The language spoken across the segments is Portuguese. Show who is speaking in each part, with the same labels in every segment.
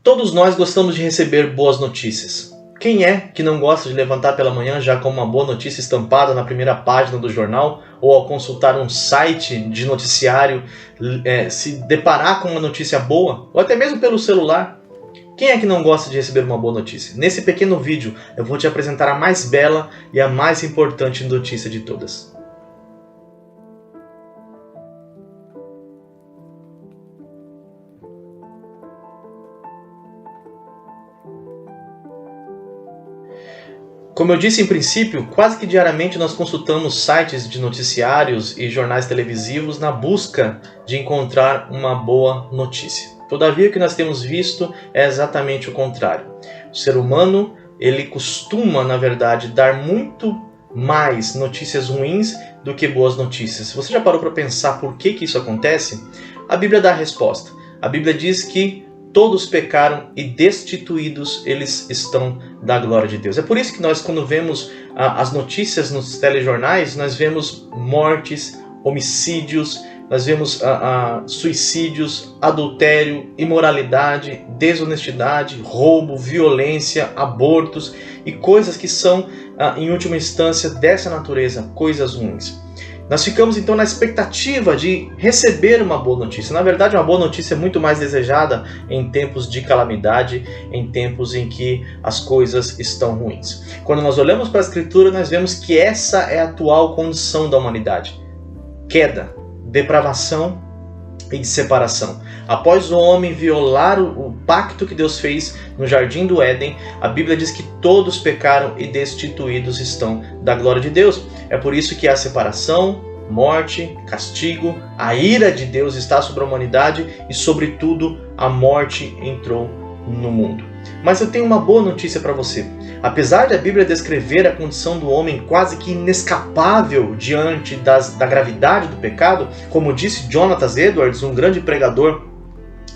Speaker 1: Todos nós gostamos de receber boas notícias. Quem é que não gosta de levantar pela manhã já com uma boa notícia estampada na primeira página do jornal, ou ao consultar um site de noticiário, se deparar com uma notícia boa, ou até mesmo pelo celular? Quem é que não gosta de receber uma boa notícia? Nesse pequeno vídeo eu vou te apresentar a mais bela e a mais importante notícia de todas. Como eu disse em princípio, quase que diariamente nós consultamos sites de noticiários e jornais televisivos na busca de encontrar uma boa notícia. Todavia, o que nós temos visto é exatamente o contrário. O ser humano, ele costuma, na verdade, dar muito mais notícias ruins do que boas notícias. Você já parou para pensar por que isso acontece? A Bíblia dá a resposta. A Bíblia diz que todos pecaram e destituídos eles estão da glória de Deus. É por isso que nós, quando vemos as notícias nos telejornais, nós vemos mortes, homicídios, nós vemos suicídios, adultério, imoralidade, desonestidade, roubo, violência, abortos e coisas que são, em última instância, dessa natureza, coisas ruins. Nós ficamos então na expectativa de receber uma boa notícia. Na verdade, uma boa notícia é muito mais desejada em tempos de calamidade, em tempos em que as coisas estão ruins. Quando nós olhamos para a Escritura, nós vemos que essa é a atual condição da humanidade. Queda, depravação e separação. Após o homem violar o pacto que Deus fez no Jardim do Éden, a Bíblia diz que todos pecaram e destituídos estão da glória de Deus. É por isso que há separação, morte, castigo, a ira de Deus está sobre a humanidade e, sobretudo, a morte entrou no mundo. Mas eu tenho uma boa notícia para você. Apesar de a Bíblia descrever a condição do homem quase que inescapável diante da gravidade do pecado, como disse Jonathan Edwards, um grande pregador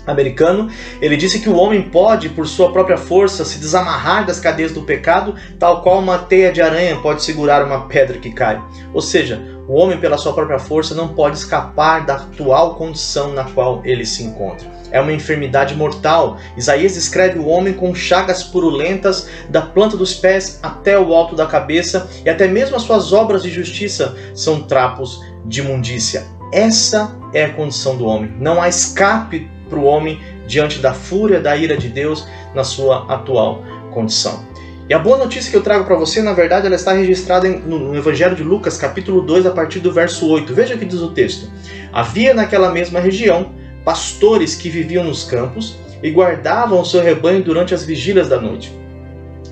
Speaker 1: americano, ele disse que o homem pode, por sua própria força, se desamarrar das cadeias do pecado, tal qual uma teia de aranha pode segurar uma pedra que cai. Ou seja, o homem, pela sua própria força, não pode escapar da atual condição na qual ele se encontra. É uma enfermidade mortal. Isaías descreve o homem com chagas purulentas da planta dos pés até o alto da cabeça, e até mesmo as suas obras de justiça são trapos de imundícia. Essa é a condição do homem. Não há escape para o homem diante da fúria, da ira de Deus na sua atual condição. E a boa notícia que eu trago para você, na verdade, ela está registrada no Evangelho de Lucas, capítulo 2, a partir do verso 8. Veja o que diz o texto. Havia naquela mesma região pastores que viviam nos campos e guardavam o seu rebanho durante as vigílias da noite.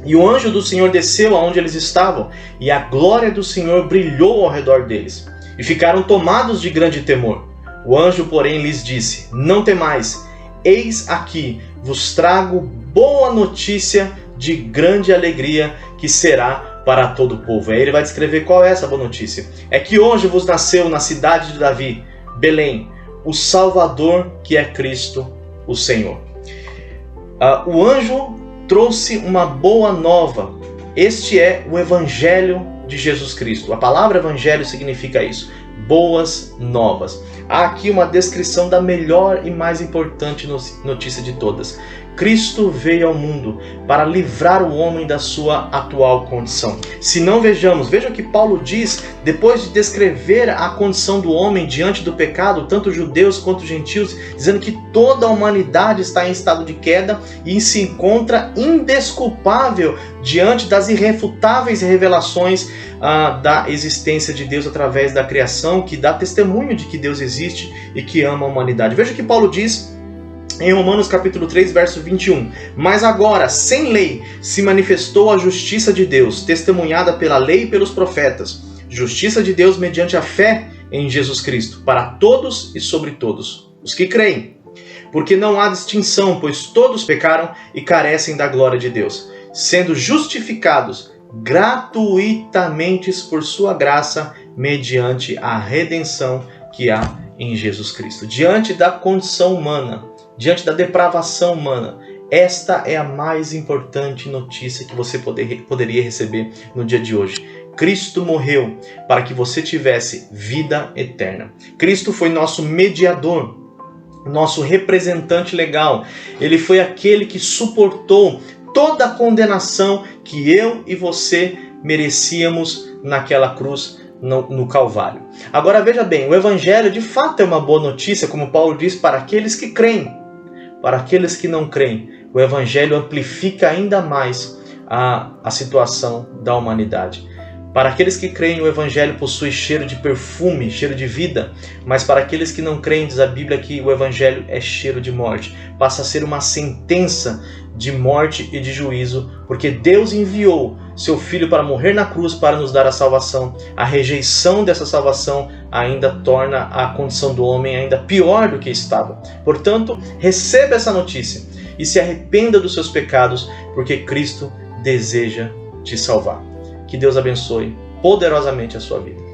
Speaker 1: E o anjo do Senhor desceu aonde eles estavam, e a glória do Senhor brilhou ao redor deles, e ficaram tomados de grande temor. O anjo, porém, lhes disse: não temais, eis aqui vos trago boa notícia de grande alegria, que será para todo o povo. Aí ele vai descrever qual é essa boa notícia. É que hoje vos nasceu na cidade de Davi, Belém, o Salvador, que é Cristo, o Senhor. O anjo trouxe uma boa nova. Este é o Evangelho de Jesus Cristo. A palavra Evangelho significa isso. Boas novas. Há aqui uma descrição da melhor e mais importante notícia de todas. Cristo veio ao mundo para livrar o homem da sua atual condição. Se não vejamos, veja o que Paulo diz depois de descrever a condição do homem diante do pecado, tanto judeus quanto gentios, dizendo que toda a humanidade está em estado de queda e se encontra indesculpável diante das irrefutáveis revelações da existência de Deus através da criação, que dá testemunho de que Deus existe e que ama a humanidade. Veja o que Paulo diz em Romanos capítulo 3, verso 21. Mas agora, sem lei, se manifestou a justiça de Deus, testemunhada pela lei e pelos profetas. Justiça de Deus mediante a fé em Jesus Cristo, para todos e sobre todos os que creem. Porque não há distinção, pois todos pecaram e carecem da glória de Deus, sendo justificados gratuitamente por sua graça, mediante a redenção que há em Jesus Cristo. Diante da condição humana, diante da depravação humana, esta é a mais importante notícia que você poderia receber no dia de hoje. Cristo morreu para que você tivesse vida eterna. Cristo foi nosso mediador. nosso representante legal. Ele foi aquele que suportou toda a condenação que eu e você merecíamos naquela cruz no Calvário. Agora veja bem, o Evangelho de fato é uma boa notícia, como Paulo diz, para aqueles que creem. Para aqueles que não creem, o Evangelho amplifica ainda mais a situação da humanidade. Para aqueles que creem, o Evangelho possui cheiro de perfume, cheiro de vida, mas para aqueles que não creem, diz a Bíblia que o Evangelho é cheiro de morte. Passa a ser uma sentença de morte e de juízo, porque Deus enviou seu Filho para morrer na cruz para nos dar a salvação. A rejeição dessa salvação ainda torna a condição do homem ainda pior do que estava. Portanto, receba essa notícia e se arrependa dos seus pecados, porque Cristo deseja te salvar. Que Deus abençoe poderosamente a sua vida.